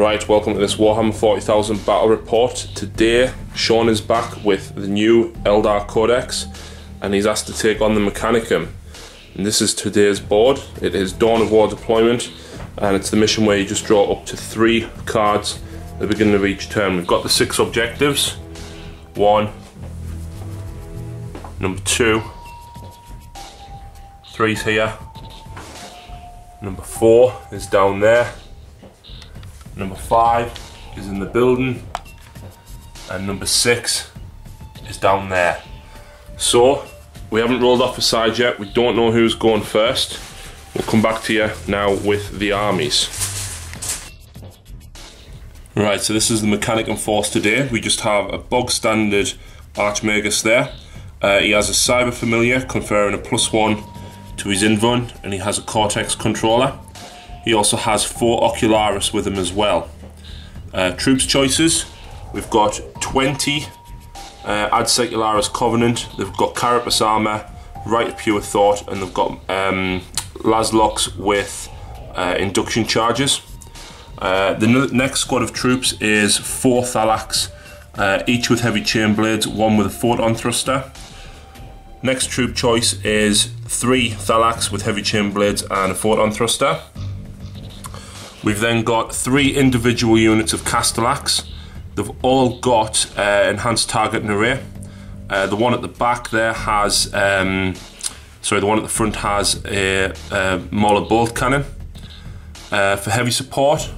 Right, welcome to this Warhammer 40,000 battle report. Today, Shaun is back with the new Eldar codex, and he's asked to take on the Mechanicum. And this is today's board. It is Dawn of War deployment, and it's the mission where you just draw up to 3 cards at the beginning of each turn. We've got the 6 objectives. 1, number 2, 3's here, number 4 is down there, number 5 is in the building, and number 6 is down there. So we haven't rolled off a side yet. We don't know who's going first. We'll come back to you now with the armies. Right, so this is the Mechanicum force today. We just have a bog standard Mechnicus there. He has a cyber familiar conferring a +1 to his invuln, and he has a cortex controller. He also has 4 ocularis with him as well. Troops choices, we've got 20 Ad Secularis Covenant, they've got Carapace armor, Rite of Pure Thought, and they've got Laszloks with induction charges. The next squad of troops is 4 Thalax, each with heavy chain blades, 1 with a photon thruster. Next troop choice is 3 Thalax with heavy chain blades and a photon thruster. We've then got 3 individual units of Castellax. They've all got enhanced target and array. The one at the back there has, the one at the front has a Mauler bolt cannon. For heavy support,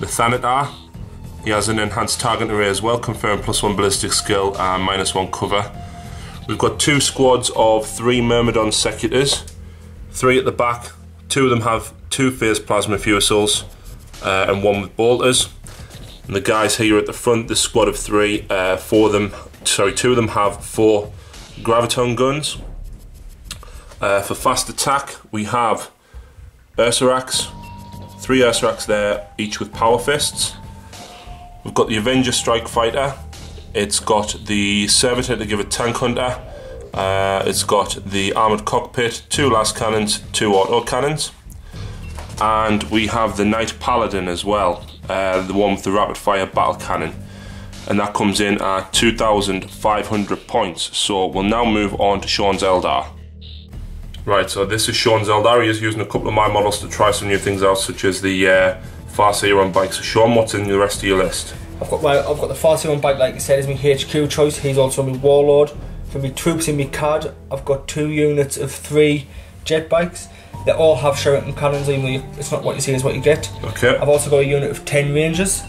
the Thanatar, he has an enhanced target array as well, conferring +1 ballistic skill and -1 cover. We've got 2 squads of 3 Myrmidon Secutors, 3 at the back. 2 of them have 2 phased plasma fusils and 1 with bolters. And the guys here at the front, this squad of 3, 2 of them have 4 graviton guns. For fast attack, we have Ursarax, 3 Ursarax there, each with power fists. We've got the Avenger Strike Fighter. It's got the Servitor to give a tank hunter. It's got the armoured cockpit, 2 las cannons, 2 auto cannons. And we have the Knight Paladin as well, the one with the rapid fire battle cannon. And that comes in at 2,500 points. So we'll now move on to Shaun's Eldar. Right, so this is Shaun's Eldar. He is using a couple of my models to try some new things out, such as the Farseer on bike. So Shaun, what's in the rest of your list? I've got the Farseer on bike, like you said, is my HQ choice. He's also my Warlord. For my troops in my CAD, I've got 2 units of 3 jet bikes. They all have Shuriken cannons, even though it's not what you see is what you get. Okay. I've also got a unit of 10 Rangers.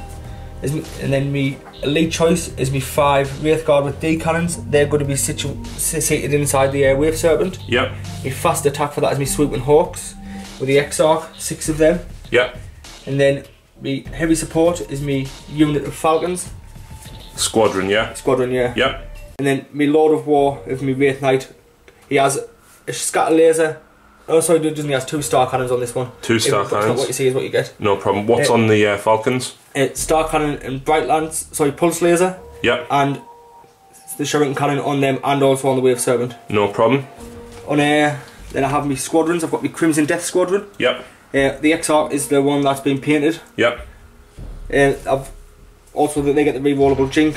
And then my elite choice is my 5 Wraithguard with D cannons. They're going to be seated inside the Wave Serpent. Yep. My fast attack for that is my Swooping Hawks with the Exarch, 6 of them. Yep. And then my heavy support is my unit of Falcons. Squadron, yeah? Squadron, yeah. Yep. And then my Lord of War of my Wraith Knight. He has a scatter laser. Oh, sorry, doesn't he? Has 2 star cannons on this one. 2 star cannons. It's not what you see is what you get. No problem. What's on the Falcons? Star cannon and bright lance. Sorry, pulse laser. Yep. And the Shuriken cannon on them, and also on the Wave Serpent. No problem. On then I have my squadrons. I've got my Crimson Death Squadron. Yep. The Exarch is the one that's been painted. Yep. I've also they get the rerollable Jink.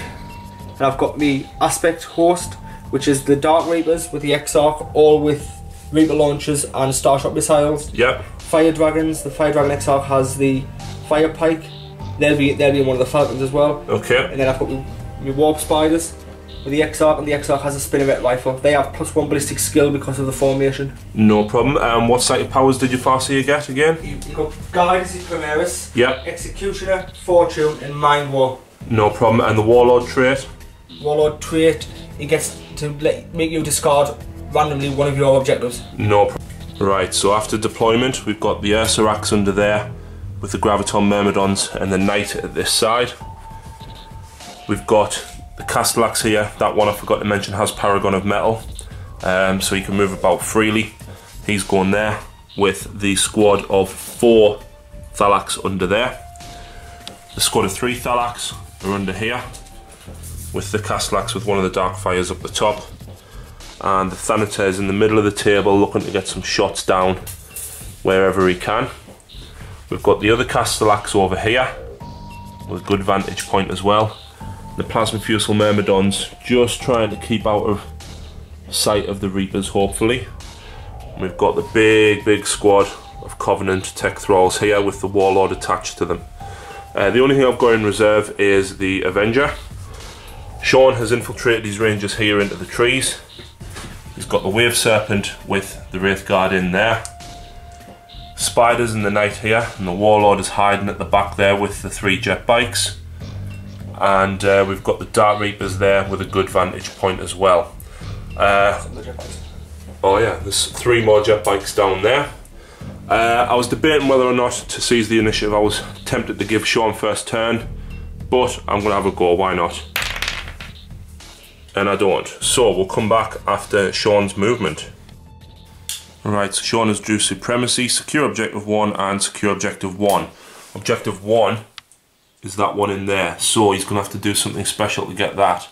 And I've got the Aspect Host, which is the Dark Reapers with the Exarch, all with Reaper launchers and Starshot missiles. Yep. Fire Dragons. The Fire Dragon Exarch has the Fire Pike. They'll be in one of the Falcons as well. Okay. And then I've got my Warp Spiders with the Exarch, and the Exarch has a Spinneret rifle. They have +1 ballistic skill because of the formation. No problem. What sighted powers did your Farseer get again? You've got Guidance Primaris, yep. Executioner, Fortune, and Mind War. No problem. And the Warlord trait? Warlord trait, he gets to make you discard randomly one of your objectives. No problem. Right, so after deployment, we've got the Ursarax under there with the Graviton Myrmidons and the Knight at this side. We've got the Castellax here. That one I forgot to mention has Paragon of Metal, so he can move about freely. He's going there with the squad of 4 Thalax under there. The squad of 3 Thalax are under here, with the Castellax with one of the Dark Fires up the top. And the Thanatar is in the middle of the table looking to get some shots down wherever he can. We've got the other Castellax over here with a good vantage point as well. The Plasma Fusel Myrmidons just trying to keep out of sight of the Reapers, hopefully. And we've got the big squad of Covenant Tech Thralls here with the Warlord attached to them. The only thing I've got in reserve is the Avenger. Shaun has infiltrated his Rangers here into the trees. He's got the Wave Serpent with the Wraith Guard in there. Spiders and the Knight here, and the Warlord is hiding at the back there with the 3 jet bikes. And we've got the Dark Reapers there with a good vantage point as well. Oh yeah, there's 3 more jet bikes down there. I was debating whether or not to seize the initiative. I was tempted to give Shaun first turn, but I'm going to have a go, why not? And I don't. So we'll come back after Shaun's movement. Alright, so Shaun has drew Supremacy, Secure Objective 1 and Secure Objective 1. Objective 1 is that one in there, so he's going to have to do something special to get that.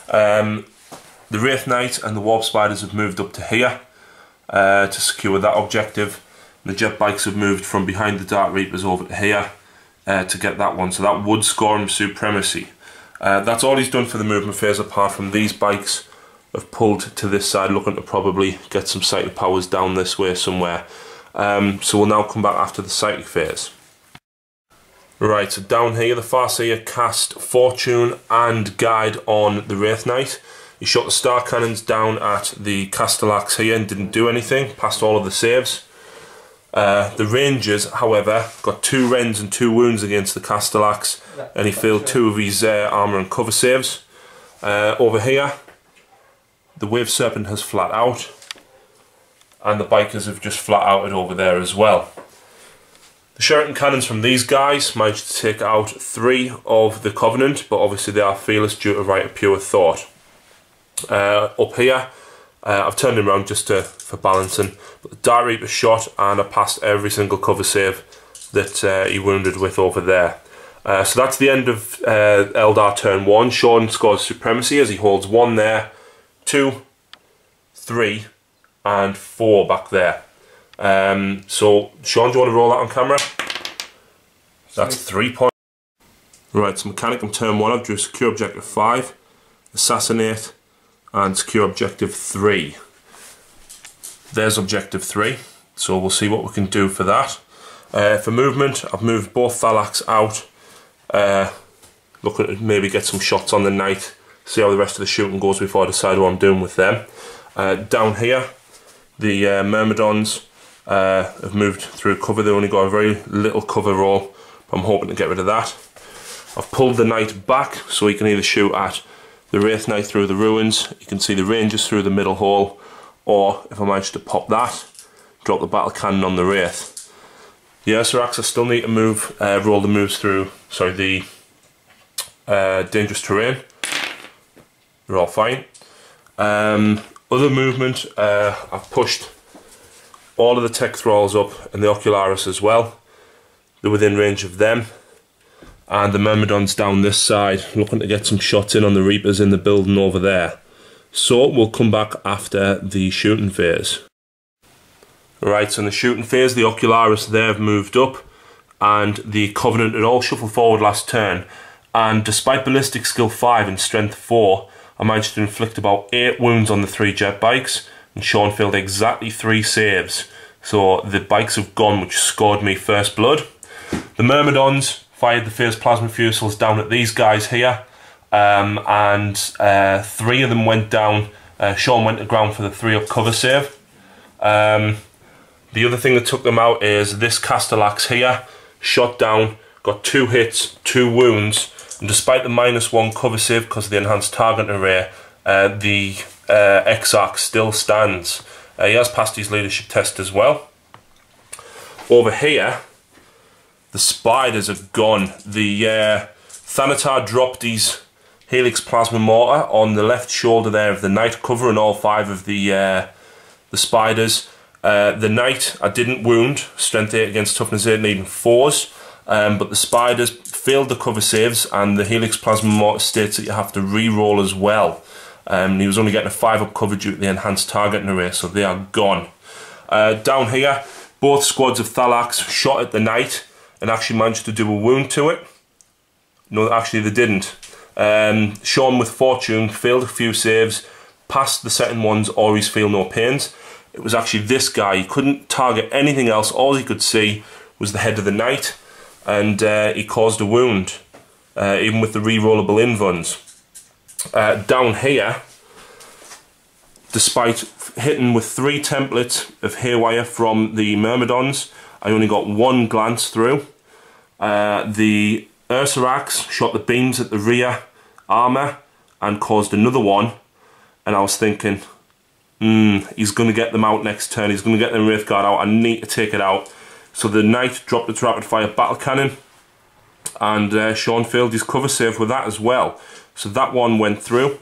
The Wraith Knight and the Warp Spiders have moved up to here to secure that objective. The jet bikes have moved from behind the Dark Reapers over to here to get that one, so that would score him Supremacy. That's all he's done for the movement phase, apart from these bikes have pulled to this side, looking to probably get some psychic powers down this way somewhere. So we'll now come back after the psychic phase. Right, so down here the Farseer cast Fortune and Guide on the Wraith Knight. He shot the Star Cannons down at the Castellax here and didn't do anything, passed all of the saves. The Rangers, however, got 2 rends and 2 wounds against the Castellax, and he failed 2 of his armour and cover saves. Over here, the Wave Serpent has flat out, and the Bikers have just flat outed over there as well. The Sheraton Cannons from these guys managed to take out 3 of the Covenant, but obviously they are fearless due to Right of Pure Thought. Up here, I've turned him around just for balancing, but the Dark Reaper shot and I passed every single cover save that he wounded with over there. So that's the end of Eldar turn 1. Shaun scores Supremacy as he holds 1 there, 2, 3 and 4 back there. So Shaun, do you want to roll that on camera? That's 3 points. Right, so Mechanicum turn 1, I've drew Secure Objective 5, Assassinate and Secure Objective 3. There's Objective 3, so we'll see what we can do for that. For movement, I've moved both Thalax out, looking to maybe get some shots on the Knight, see how the rest of the shooting goes before I decide what I'm doing with them. Down here, the Myrmidons have moved through cover. They only got a very little cover roll, but I'm hoping to get rid of that. I've pulled the Knight back so he can either shoot at the Wraith Knight through the ruins, you can see the Rangers through the middle hole, or if I manage to pop that, drop the battle cannon on the Wraith. The Ursarax, I still need to move, roll the moves through, sorry, the dangerous terrain. They're all fine. Other movement, I've pushed all of the Tech Thralls up and the Ocularis as well. They're within range of them. And the Myrmidons down this side, looking to get some shots in on the Reapers in the building over there. So we'll come back after the shooting phase. Right, so in the shooting phase, the Ocularis there have moved up, and the Covenant had all shuffled forward last turn. And despite Ballistic Skill 5 and Strength 4, I managed to inflict about 8 wounds on the 3 jet bikes, and Shaun failed exactly 3 saves. So the bikes have gone, which scored me first blood. The Myrmidons fired the Phase Plasma Fusils down at these guys here, and 3 of them went down. Shaun went to ground for the 3-up cover save. The other thing that took them out is this Castellax here, shot down, got 2 hits, 2 wounds, and despite the -1 cover save because of the enhanced target array, the Exarch still stands. He has passed his leadership test as well. Over here, the Spiders are gone. The Thanatar dropped his Helix Plasma Mortar on the left shoulder there of the Knight, covering all 5 of the Spiders. The Knight I didn't wound, Strength 8 against Toughness 8 needing 4s, but the Spiders failed the cover saves, and the Helix Plasma Mortar states that you have to re-roll as well. He was only getting a 5-up cover due to the enhanced targeting array, so they are gone. Down here, both squads of Thalax shot at the Knight, and actually managed to do a wound to it. No, actually they didn't. Shaun with fortune failed a few saves, passed the second ones, or he's feel no pains. It was actually this guy. He couldn't target anything else. All he could see was the head of the knight, and he caused a wound, even with the re-rollable invuns. Down here, despite hitting with 3 templates of haywire from the Myrmidons, I only got 1 glance through. The Ursarax shot the beams at the rear armour and caused another one, and I was thinking, he's going to get them out next turn, he's going to get the Wraithguard out, I need to take it out. So the knight dropped its rapid fire battle cannon, and Shaun failed his cover save with that as well. So that one went through.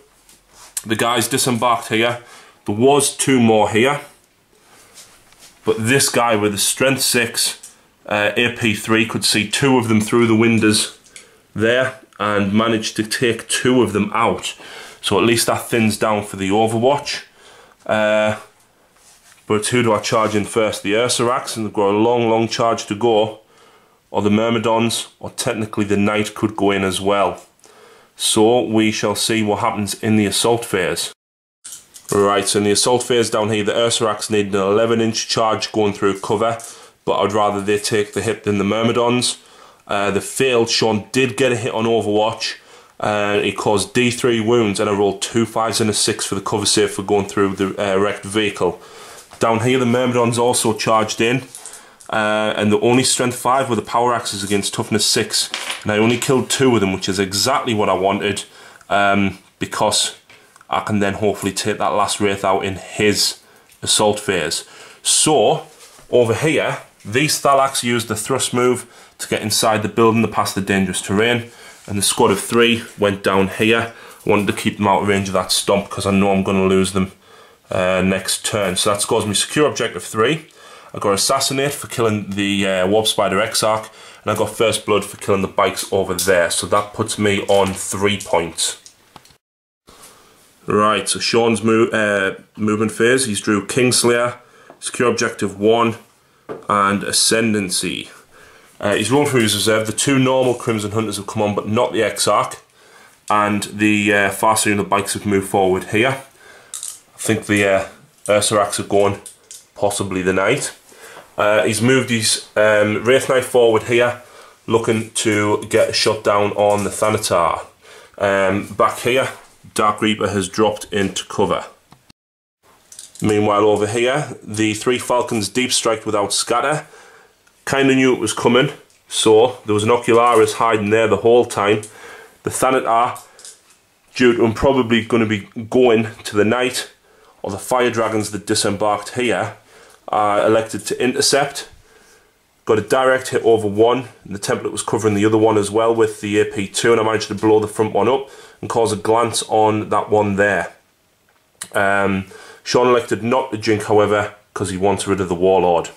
The guys disembarked here. There was 2 more here, but this guy with the strength 6 AP3 could see 2 of them through the windows there and managed to take 2 of them out. So at least that thins down for the Overwatch. But who do I charge in first? The Ursarax, and they've got a long charge to go, or the Myrmidons, or technically the Knight could go in as well. So we shall see what happens in the assault phase. Right, so in the assault phase down here, the Ursarax need an 11-inch charge going through cover, but I'd rather they take the hit than the Myrmidons. They failed. Shaun did get a hit on Overwatch. He caused D3 wounds, and I rolled 2 5s and a 6 for the cover save for going through the wrecked vehicle. Down here, the Myrmidons also charged in, and the only strength 5 with the power axes against toughness 6, and I only killed 2 of them, which is exactly what I wanted, because I can then hopefully take that last wraith out in his assault phase. So over here, these Thalax used the thrust move to get inside the building to pass the dangerous terrain, and the squad of 3 went down here. I wanted to keep them out of range of that stomp because I know I'm going to lose them next turn. So that scores me secure objective 3. I got assassinate for killing the Warp Spider Exarch, and I got first blood for killing the bikes over there. So that puts me on 3 points. Right, so Shaun's movement phase. He's drew Kingslayer, secure objective 1, and Ascendancy. He's rolled for his reserve. The 2 normal Crimson Hunters have come on, but not the Exarch, and the Farseer and the bikes have moved forward here. I think the Ursarax are going, possibly the Knight. He's moved his Wraith Knight forward here, looking to get a shot down on the Thanatar. Back here, Dark Reaper has dropped into cover. Meanwhile over here, the 3 Falcons deep strike without scatter. Kinda knew it was coming, so there was an Ocularis hiding there the whole time. The Thanatar, due to him probably going to be going to the Knight, or the Fire Dragons that disembarked here, elected to intercept. Got a direct hit over one, and the template was covering the other one as well with the AP2, and I managed to blow the front one up and cause a glance on that one there. Shaun elected not to jink, however, because he wants rid of the Warlord.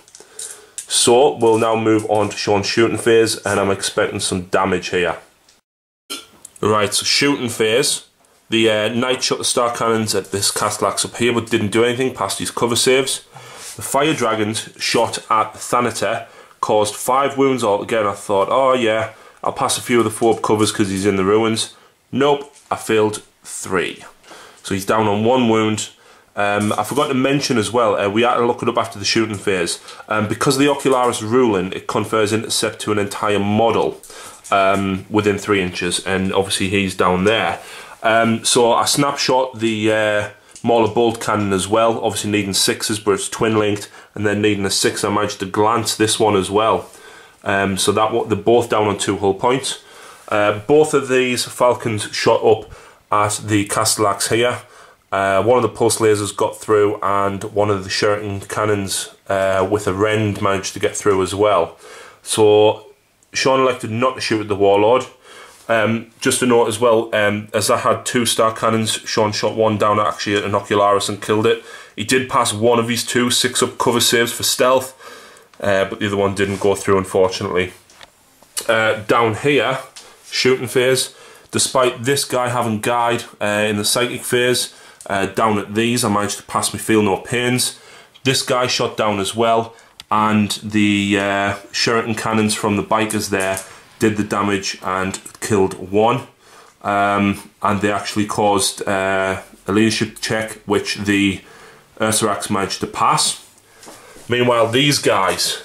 So we'll now move on to Shaun's shooting phase, and I'm expecting some damage here. Right, so shooting phase. The Knight shot the Star Cannons at this Castellax up here, but didn't do anything past his cover saves. The Fire Dragons shot at the Thanatar, caused 5 wounds altogether. I thought, oh yeah, I'll pass a few of the phobe covers because he's in the ruins. Nope, I failed 3. So he's down on 1 wound. I forgot to mention as well, we had to look it up after the shooting phase. Because of the Ocularis ruling, it confers intercept to an entire model within 3 inches, and obviously he's down there. So I snapshot the Mauler Bolt Cannon as well, obviously needing 6s, but it's twin linked, and then needing a 6. I managed to glance this one as well. So that they're both down on 2 hull points. Both of these Falcons shot up at the Castellax here. One of the pulse lasers got through, and one of the Sheraton cannons with a rend managed to get through as well. So Shaun elected not to shoot at the Warlord. Just to note as well, as I had 2 Star Cannons, Shaun shot one down actually at an Ocularis and killed it. He did pass one of his 2 6-up cover saves for stealth, but the other one didn't go through, unfortunately. Down here, shooting phase, despite this guy having guide in the psychic phase, down at these I managed to pass me feel no pains. This guy shot down as well, and the Shuriken cannons from the bikers there did the damage and killed one. And they actually caused a leadership check, which the Ursarax managed to pass. Meanwhile, these guys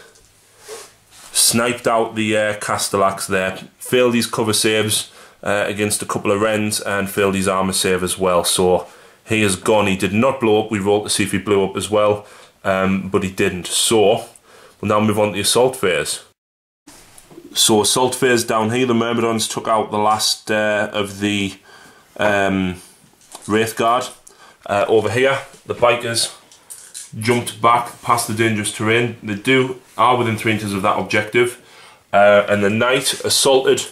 sniped out the Castellax there, failed his cover saves against a couple of Wrens, and failed his armor save as well. So he is gone. He did not blow up. We rolled to see if he blew up as well, but he didn't. So we'll now move on to the assault phase. So assault phase down here, the Myrmidons took out the last of the Wraith Guard. Over here, the bikers jumped back past the dangerous terrain. They are within 3 inches of that objective. And the Knight assaulted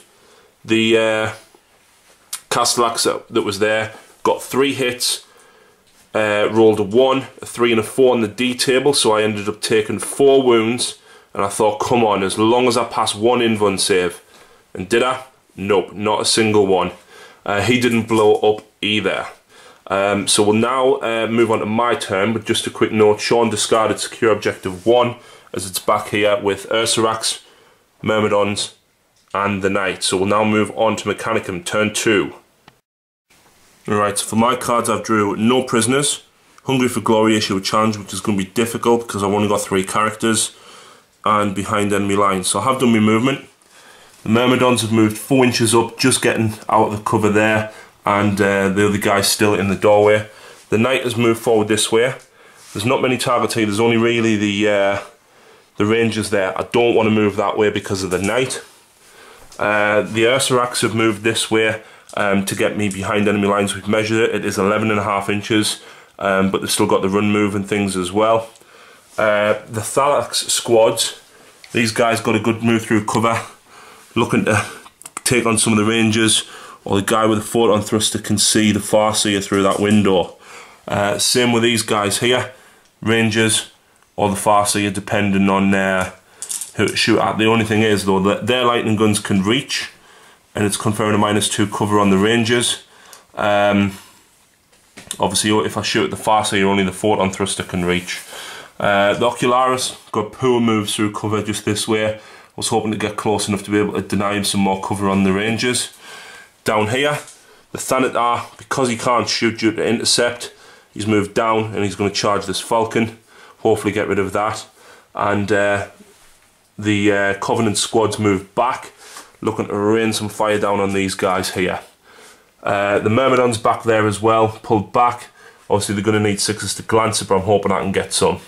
the Castellax that was there, got 3 hits, rolled a 1, a 3 and a 4 on the D table, so I ended up taking 4 wounds, and I thought, come on, as long as I pass 1 invuln save. And did I? Nope, not a single one. He didn't blow up either. So we'll now move on to my turn, but just a quick note, Shaun discarded secure objective 1, as it's back here with Ursarax, Myrmidons, and the Knight. So we'll now move on to Mechanicum, turn 2. Alright, so for my cards I've drew no prisoners, Hungry for Glory, issue a challenge, which is going to be difficult because I've only got 3 characters, and behind enemy lines. So I have done my movement. The Myrmidons have moved 4 inches up, just getting out of the cover there, and the other guy's still in the doorway. The Knight has moved forward this way. There's not many targets here, there's only really the Rangers there. I don't want to move that way because of the Knight. The Ursarax have moved this way to get me behind enemy lines. We've measured it, it is 11.5 inches, but they've still got the run move and things as well. The Thalax squads, these guys got a good move through cover, looking to take on some of the Rangers, or the guy with the photon thruster can see the Farseer through that window. Same with these guys here, Rangers or the Farseer, depending on who to shoot at. The only thing is though, that their lightning guns can reach, and it's conferring a -2 cover on the Rangers. Obviously if I shoot at the Farseer, only the photon thruster can reach. The Ocularis got poor moves through cover just this way. I was hoping to get close enough to be able to deny him some more cover on the Rangers. Down here, the Thanatar, because he can't shoot due to intercept, he's moved down and he's going to charge this Falcon, hopefully get rid of that. And the Covenant squads moved back, looking to rain some fire down on these guys here. The Myrmidons back there as well, pulled back. Obviously they're going to need 6s to glance it, but I'm hoping I can get some.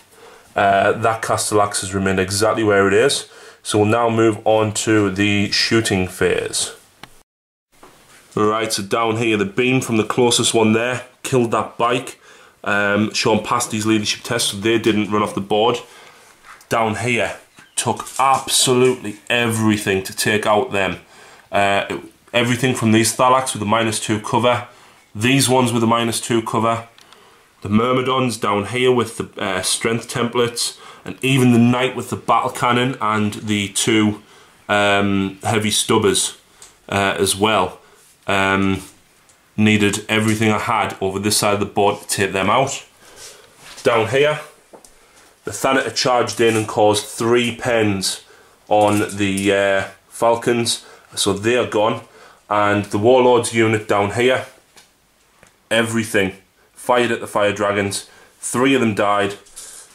That Castellax has remained exactly where it is. So we'll now move on to the shooting phase. Right, so down here, the beam from the closest one there killed that bike. Shaun passed his leadership test, so they didn't run off the board. Down here, took absolutely everything to take out them. Everything from these Thalax with a -2 cover, these ones with a -2 cover, the Myrmidons down here with the strength templates, and even the Knight with the battle cannon and the 2 heavy stubbers as well. Needed everything I had over this side of the board to take them out. Down here, the Thanatar charged in and caused 3 pens on the Falcons, so they are gone. And the Warlords unit down here, everything fired at the Fire Dragons. 3 of them died,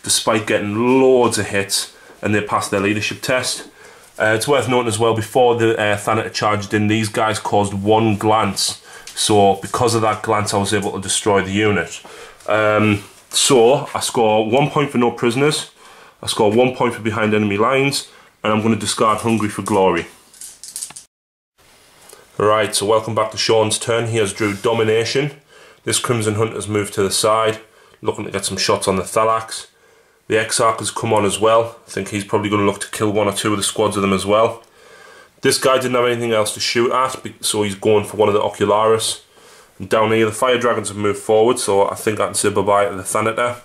despite getting loads of hits, and they passed their leadership test. It's worth noting as well, before the Thanatar charged in, these guys caused 1 glance. So because of that glance, I was able to destroy the unit. So I score 1 point for no prisoners, I score 1 point for behind enemy lines, and I'm going to discard Hungry for Glory. Right, so welcome back to Shaun's turn. He has drew Domination. This Crimson Hunter's moved to the side, looking to get some shots on the Thalax. The Exarch has come on as well. I think he's probably going to look to kill 1 or 2 of the squads of them as well. This guy didn't have anything else to shoot at, so he's going for one of the Ocularis. And down here, the Fire Dragons have moved forward, so I think I can say bye-bye to the Thanatar.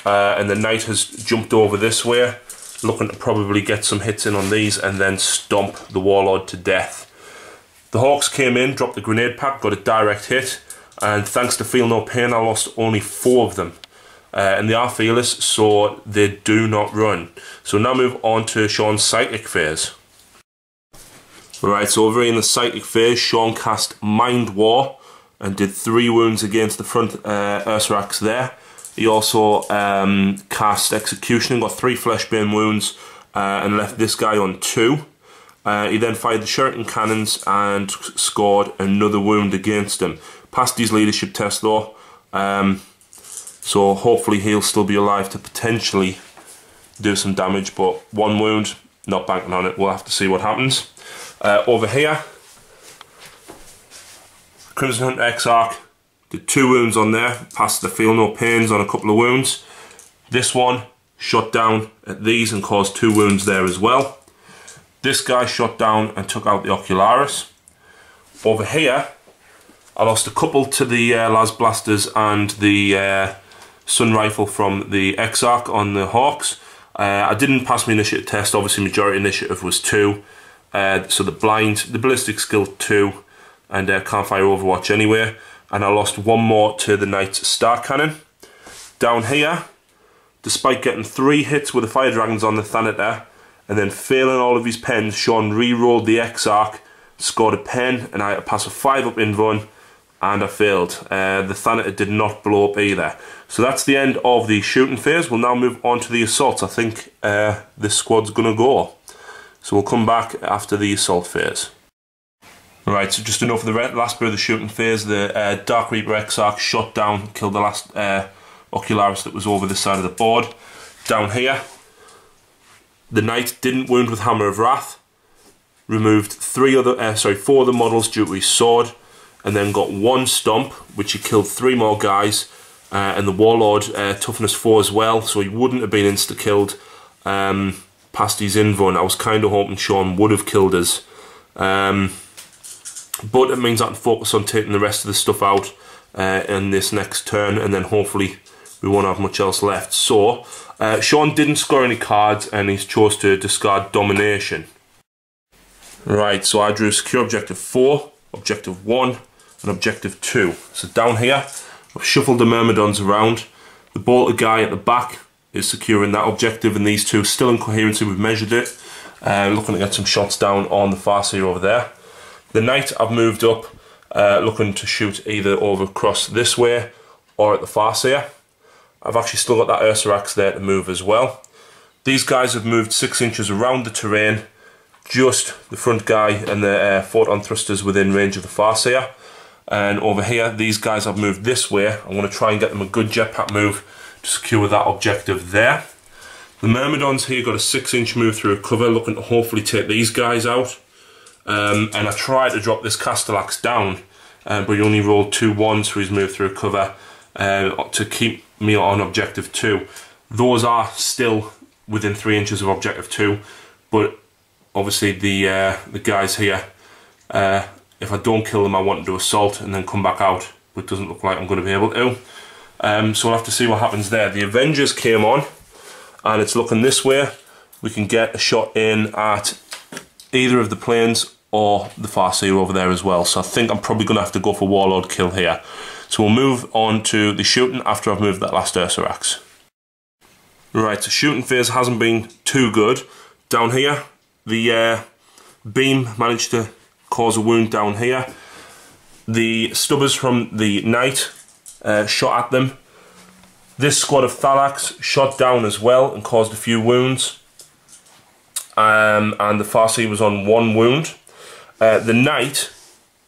And the Knight has jumped over this way, looking to probably get some hits in on these and then stomp the Warlord to death. The Hawks came in, dropped the grenade pack, got a direct hit, and thanks to Feel No Pain, I lost only 4 of them. and they are fearless, so they do not run. So now move on to Shaun's psychic phase. Right, so over in the psychic phase, Shaun cast Mind War and did 3 wounds against the front Ursarax there. He also cast Execution and got 3 Fleshbane wounds and left this guy on 2. He then fired the Shuriken cannons and scored another wound against him. Passed his leadership test though, so hopefully he'll still be alive to potentially do some damage, but 1 wound, not banking on it, we'll have to see what happens. Over here, Crimson Hunter Exarch did 2 wounds on there, passed the feel no pains on a couple of wounds. This one shot down at these and caused 2 wounds there as well. This guy shot down and took out the Ocularis. Over here, I lost a couple to the Las Blasters and the Sun Rifle from the Exarch on the Hawks. I didn't pass my initiative test, obviously majority initiative was 2. So the ballistic skill 2, and can't fire Overwatch anyway. And I lost 1 more to the Knight's Star Cannon. Down here, despite getting 3 hits with the Fire Dragons on the Thanator, and then failing all of his pens, Shaun re-rolled the Exarch, scored a pen, and I had to pass a 5 up in run, and I failed. The Thanator did not blow up either. So that's the end of the shooting phase. We'll now move on to the assaults. I think this squad's going to go. So we'll come back after the assault phase. Right, so just enough of the last bit of the shooting phase. The Dark Reaper Exarch shot down, killed the last Ocularis that was over this side of the board. Down here, the Knight didn't wound with Hammer of Wrath, removed 4 other models due to his sword, and then got 1 stomp, which he killed 3 more guys, and the Warlord toughness 4 as well, so he wouldn't have been insta-killed past his invuln. I was kind of hoping Shaun would have killed us, but it means I can focus on taking the rest of the stuff out in this next turn, and then hopefully we won't have much else left. So Shaun didn't score any cards, and he's chose to discard Domination. Right, so I drew Secure Objective 4, Objective 1, and Objective 2. So down here, I've shuffled the Myrmidons around. The bolter guy at the back is securing that objective, and these 2 still in coherency. We've measured it. Looking to get some shots down on the Farseer over there. The Knight I've moved up, looking to shoot either over across this way or at the Farseer. I've actually still got that Ursarax there to move as well. These guys have moved 6 inches around the terrain, just the front guy and the photon thrusters within range of the Farseer. And over here, these guys I've moved this way. I'm going to try and get them a good jetpack move to secure that objective there. The Myrmidons here got a 6-inch move through a cover, looking to hopefully take these guys out. And I tried to drop this Castellax down, but he only rolled 2 1s for his move through a cover to keep me on objective 2. Those are still within 3 inches of objective 2, but obviously the guys here, if I don't kill them, I want to assault and then come back out, but it doesn't look like I'm going to be able to. So we'll have to see what happens there. The Avengers came on, and it's looking this way. We can get a shot in at either of the planes or the Farseer over there as well. So I think I'm probably going to have to go for Warlord kill here. So we'll move on to the shooting after I've moved that last Ursarax. Right, so shooting phase hasn't been too good. Down here, the beam managed to cause a wound down here. The stubbers from the Knight shot at them. This squad of Thalax shot down as well and caused a few wounds. And the Farseer was on 1 wound. The Knight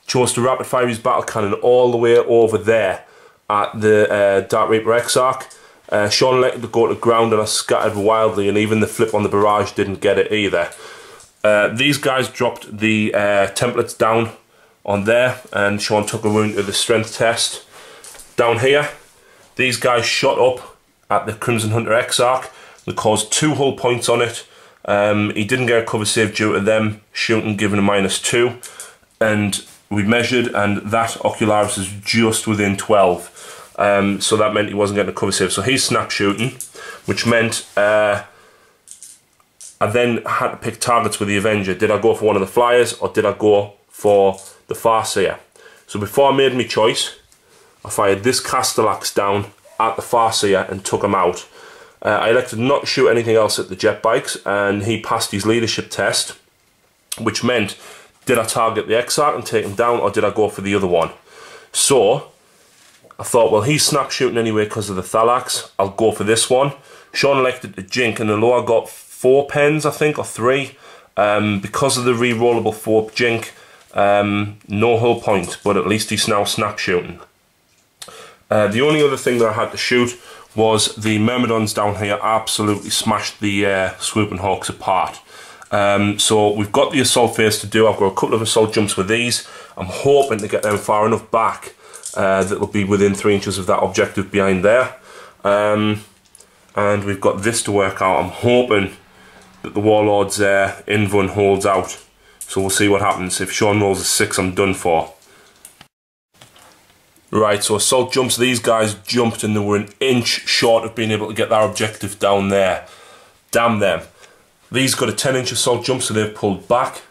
chose to rapid fire his battle cannon all the way over there at the Dark Reaper Exarch. Shaun let it go to ground and I scattered wildly, and even the flip on the barrage didn't get it either. These guys dropped the templates down on there, and Shaun took a wound to the strength test. Down here, these guys shot up at the Crimson Hunter Exarch. They caused 2 hull points on it. He didn't get a cover save due to them shooting, giving a -2. And we measured, and that Ocularis is just within 12. So that meant he wasn't getting a cover save. So he's snap shooting, which meant I then had to pick targets with the Avenger. Did I go for one of the flyers, or did I go for the Farseer? So before I made my choice, I fired this Castellax down at the Farseer and took him out. I elected not to shoot anything else at the jet bikes, and he passed his leadership test, which meant, did I target the Exarch and take him down, or did I go for the other one? So I thought, well, he's snap shooting anyway because of the Thalax, I'll go for this one. Shaun elected to jink, and although I got 4 pens, I think, or 3, because of the re-rollable 4 jink, no hull point, but at least he's now snap shooting. The only other thing that I had to shoot was the Myrmidons down here absolutely smashed the Swooping Hawks apart. So we've got the assault phase to do. I've got a couple of assault jumps with these. I'm hoping to get them far enough back that will be within 3 inches of that objective behind there. And we've got this to work out. I'm hoping that the Warlord's Invun holds out. So we'll see what happens. If Shaun rolls a 6, I'm done for. Right, so assault jumps, these guys jumped and they were an inch short of being able to get their objective down there. Damn them. These got a 10-inch assault jump, so they've pulled back.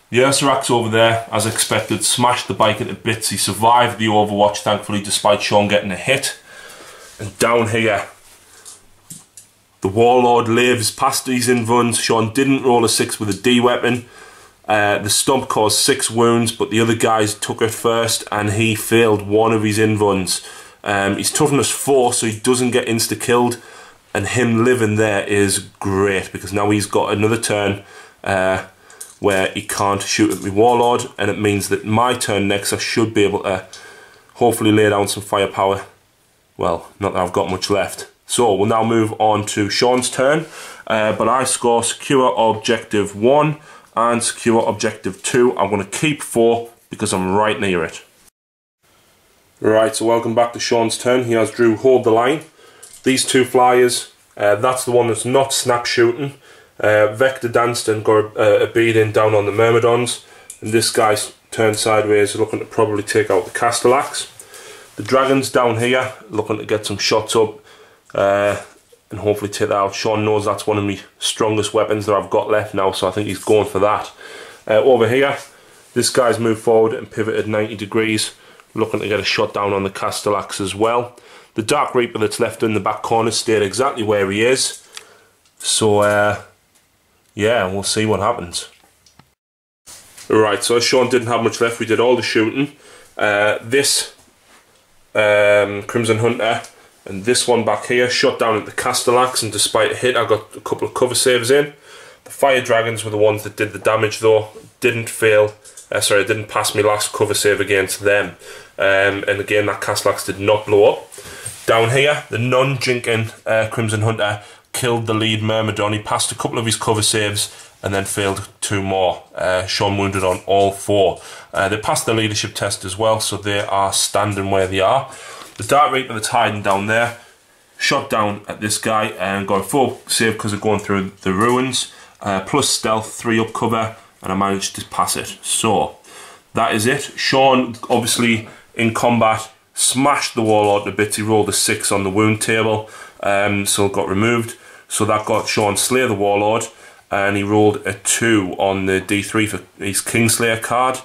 The Ursarax over there, as expected, smashed the bike into bits. He survived the overwatch, thankfully, despite Shaun getting a hit. And down here, the Warlord lives past these Invuns. Shaun didn't roll a 6 with a D weapon. The stump caused 6 wounds, but the other guys took it first, and he failed one of his Invuns. He's toughness 4, so he doesn't get insta-killed, and him living there is great, because now he's got another turn where he can't shoot at me Warlord, and it means that my turn next I should be able to hopefully lay down some firepower. Well, not that I've got much left. So we'll now move on to Shaun's turn, but I score secure objective 1 and secure objective 2. I'm going to keep 4 because I'm right near it. Right, so welcome back to Shaun's turn. He has Drew hold the line. These 2 flyers, that's the one that's not snap shooting. Vector danced and got a bead in down on the Myrmidons, and this guy's turned sideways looking to probably take out the Castellax. The Dragons down here looking to get some shots up and hopefully take that out. Shaun knows that's one of my strongest weapons that I've got left now, so I think he's going for that. Over here, this guy's moved forward and pivoted 90 degrees, looking to get a shot down on the Castellax as well. The Dark Reaper that's left in the back corner stayed exactly where he is. So, yeah, we'll see what happens. Right, so as Shaun didn't have much left, we did all the shooting. This Crimson Hunter and this one back here shot down at the Castellax, and despite a hit, I got a couple of cover saves in. The Fire Dragons were the ones that did the damage though. Didn't fail. Sorry, I didn't pass my last cover save against them. And again, that Castellax did not blow up. Down here, the non-jinking Crimson Hunter killed the lead Myrmidon. He passed a couple of his cover saves and then failed 2 more. Shaun wounded on all 4. They passed the leadership test as well, so they are standing where they are. The Dark Reaper that's hiding down there shot down at this guy and got a full save because of going through the ruins. Plus stealth, 3 up cover, and I managed to pass it. So that is it. Shaun, obviously in combat, smashed the Warlord to bits. He rolled a 6 on the wound table, so it got removed. So that got Shaun slay the Warlord, and he rolled a 2 on the D3 for his Kingslayer card,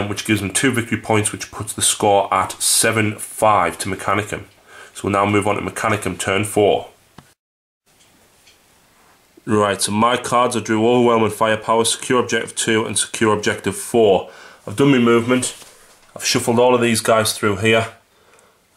which gives him 2 victory points, which puts the score at 7-5 to Mechanicum. So we'll now move on to Mechanicum turn 4. Right, so my cards, I drew Overwhelming Firepower, Secure Objective 2 and Secure Objective 4. I've done my movement. I've shuffled all of these guys through here.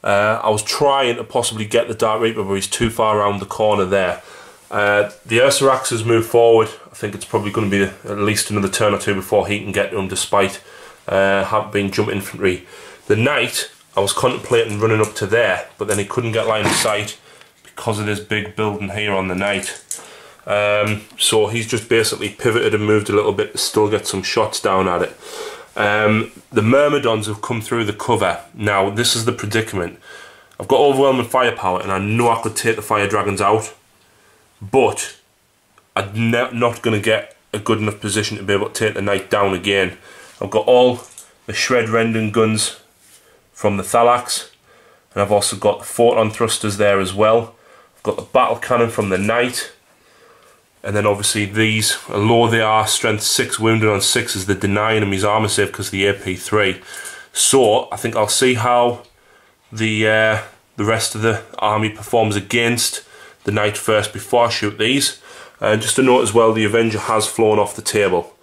I was trying to possibly get the Dark Reaper, but he's too far around the corner there. The Ursarax has moved forward. I think it's probably going to be at least another turn or 2 before he can get to him, despite having been jump infantry. The Knight, I was contemplating running up to there, but then he couldn't get line of sight because of this big building here on the Knight. So he's just basically pivoted and moved a little bit to still get some shots down at it. The Myrmidons have come through the cover. Now this is the predicament. I've got Overwhelming Firepower and I know I could take the Fire Dragons out, but I'm not going to get a good enough position to be able to take the Knight down again. I've got all the shred rending guns from the Thalax, and I've also got the Photon thrusters there as well. I've got the battle cannon from the Knight, and then obviously these, although they are strength 6 wounded on 6, is the denying him his armor save because of the AP3. So I think I'll see how the the rest of the army performs against the knight first before I shoot these. Just to note as well, the Avenger has flown off the table.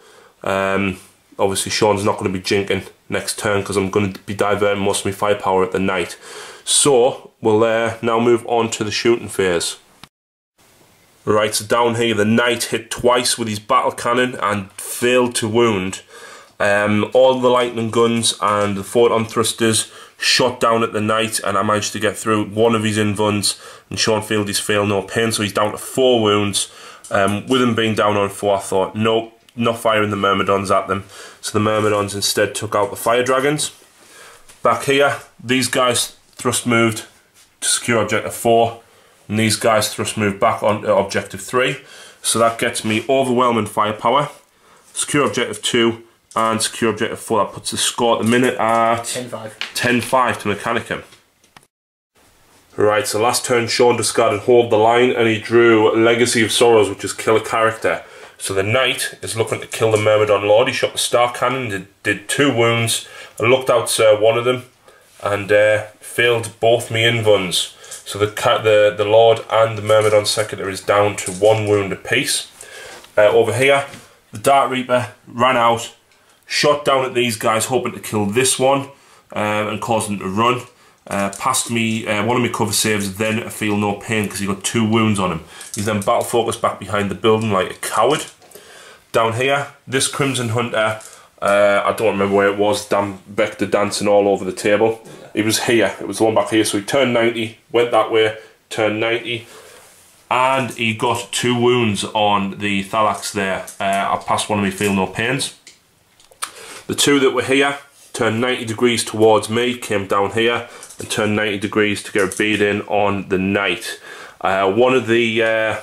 Obviously Shaun's not going to be jinking next turn because I'm going to be diverting most of my firepower at the knight. So we'll now move on to the shooting phase. Right, so down here the knight hit twice with his battle cannon and failed to wound. All the lightning guns and the photon thrusters shot down at the knight, and I managed to get through one of his invuns, and Shaun failed his fail no pain, so he's down to 4 wounds. With him being down on 4, I thought, nope, not firing the Myrmidons at them. So the Myrmidons instead took out the fire dragons. Back here, these guys thrust moved to secure objective 4, and these guys thrust moved back on to objective 3. So that gets me overwhelming firepower, secure objective 2, and secure objective 4. That puts the score at the minute at 10-5. 10-5 to Mechanicum. Right, so last turn Shaun discarded Hold the Line, and he drew Legacy of Sorrows, which is kill a character. So the knight is looking to kill the Myrmidon Lord. He shot the Star Cannon, did 2 wounds. I looked out one of them and failed both me invuns. So the Lord and the Myrmidon Secretary is down to 1 wound apiece. Over here, the Dark Reaper ran out, shot down at these guys hoping to kill this one and cause them to run. Passed me one of my cover saves, then a feel no pain because he got 2 wounds on him. He's then battle focused back behind the building like a coward. Down here, this Crimson Hunter, I don't remember where it was, damn Vector dancing all over the table. He was here, it was the one back here, so he turned 90, went that way, turned 90, and he got 2 wounds on the Thalax there. I passed one of my feel no pains. The 2 that were here turned 90 degrees towards me, came down here, and turned 90 degrees to get a bead in on the knight. One of the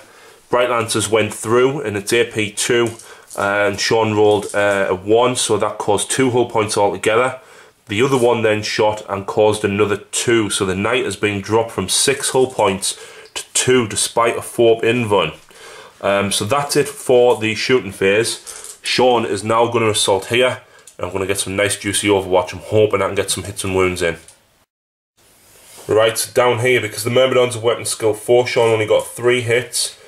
Bright Lancers went through and it's AP 2, and Shaun rolled a 1, so that caused 2 hull points altogether. The other one then shot and caused another 2, so the knight has been dropped from 6 hull points to 2 despite a 4 invuln. So that's it for the shooting phase. Shaun is now going to assault here, and I'm going to get some nice juicy Overwatch. I'm hoping I can get some hits and wounds in. Right, so down here, because the Myrmidons are weapon skill 4, Shaun only got 3 hits,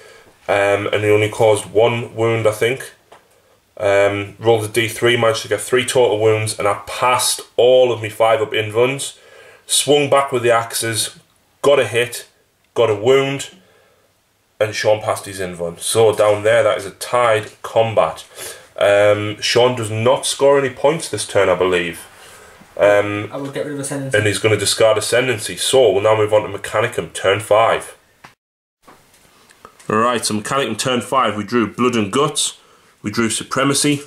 and he only caused 1 wound, I think. Rolled a D3, managed to get 3 total wounds, and I passed all of my 5-up invuns. Swung back with the axes, got a hit, got a wound, and Shaun passed his invuln. So down there, that is a tied combat. Shaun does not score any points this turn, I believe. I will get rid of Ascendancy. And he's going to discard Ascendancy. So we'll now move on to Mechanicum, turn 5. Alright, so Mechanicum turn 5, we drew Blood and Guts, we drew Supremacy,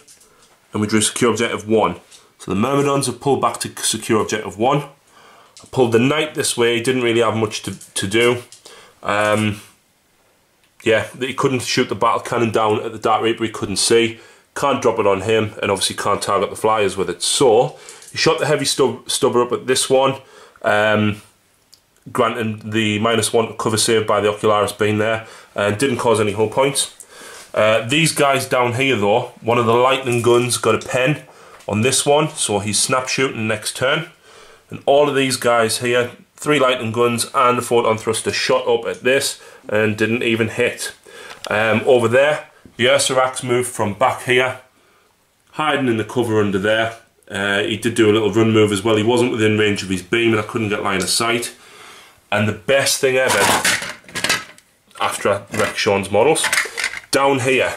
and we drew Secure Objective 1. So the Myrmidons have pulled back to Secure Objective 1. I pulled the Knight this way, he didn't really have much to do. Yeah, he couldn't shoot the battle cannon down at the Dark Reaper, he couldn't see. Can't drop it on him, and obviously can't target the flyers with it. So he shot the heavy stubber up at this one, granting the -1 cover save by the Ocularis being there, and didn't cause any hull points. These guys down here though, one of the lightning guns got a pen on this one, so he's snap shooting next turn. And all of these guys here, 3 lightning guns and the photon thruster shot up at this and didn't even hit. Over there, the Ursarax moved from back here, hiding in the cover under there. He did do a little run move as well. He wasn't within range of his beam and I couldn't get line of sight. And the best thing ever, after I wrecked Shaun's models, down here,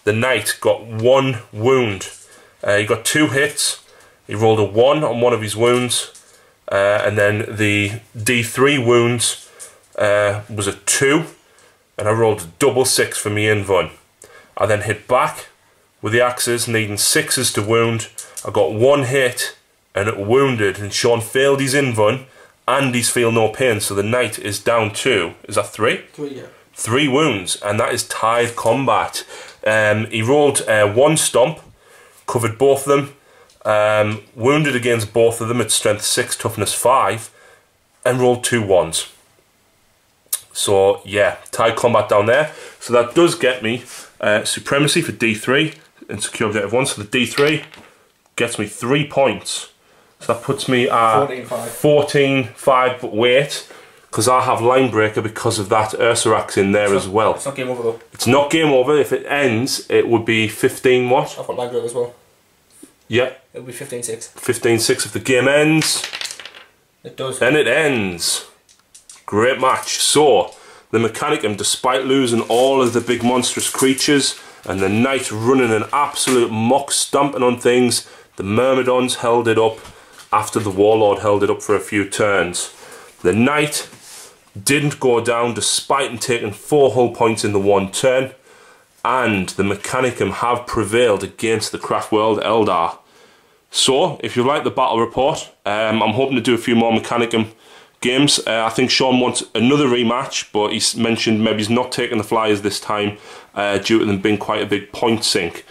the Knight got 1 wound. He got 2 hits. He rolled a 1 on one of his wounds. And then the D3 wounds was a 2. And I rolled a double 6 for me invuln. I then hit back with the axes, needing 6s to wound. I got 1 hit and it wounded, and Shaun failed his invuln and his feel no pain, so the Knight is down to, is that 3? 3, yeah. 3 wounds, and that is tied combat. He rolled 1 stomp, covered both of them, wounded against both of them at strength 6, toughness 5, and rolled 2 1s. So yeah, tied combat down there. So that does get me Supremacy for D3 and Secure Objective 1. So the D3 gets me 3 points. So that puts me at 14-5. 14-5, but wait, because I have Line Breaker because of that Ursarax in there as well. It's not game over though. It's not game over. If it ends, it would be 15 what? I've got Line Breaker as well. Yeah. It would be 15-6. 15-6 if the game ends. It does. Then it ends. Great match. So, the Mechanicum, despite losing all of the big monstrous creatures and the Knight running an absolute mock stomping on things, the Myrmidons held it up after the Warlord held it up for a few turns. The Knight didn't go down despite him taking 4 hull points in the one turn, and the Mechanicum have prevailed against the Craftworld Eldar. So, if you like the battle report, I'm hoping to do a few more Mechanicum games. I think Shaun wants another rematch, but he's mentioned maybe he's not taking the Flyers this time due to them being quite a big point sink.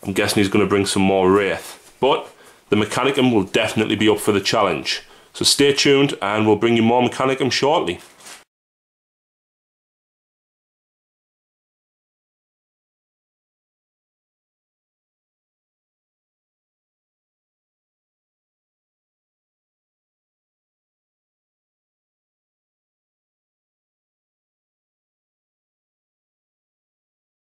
I'm guessing he's going to bring some more Wraith. But the Mechanicum will definitely be up for the challenge. So stay tuned and we'll bring you more Mechanicum shortly.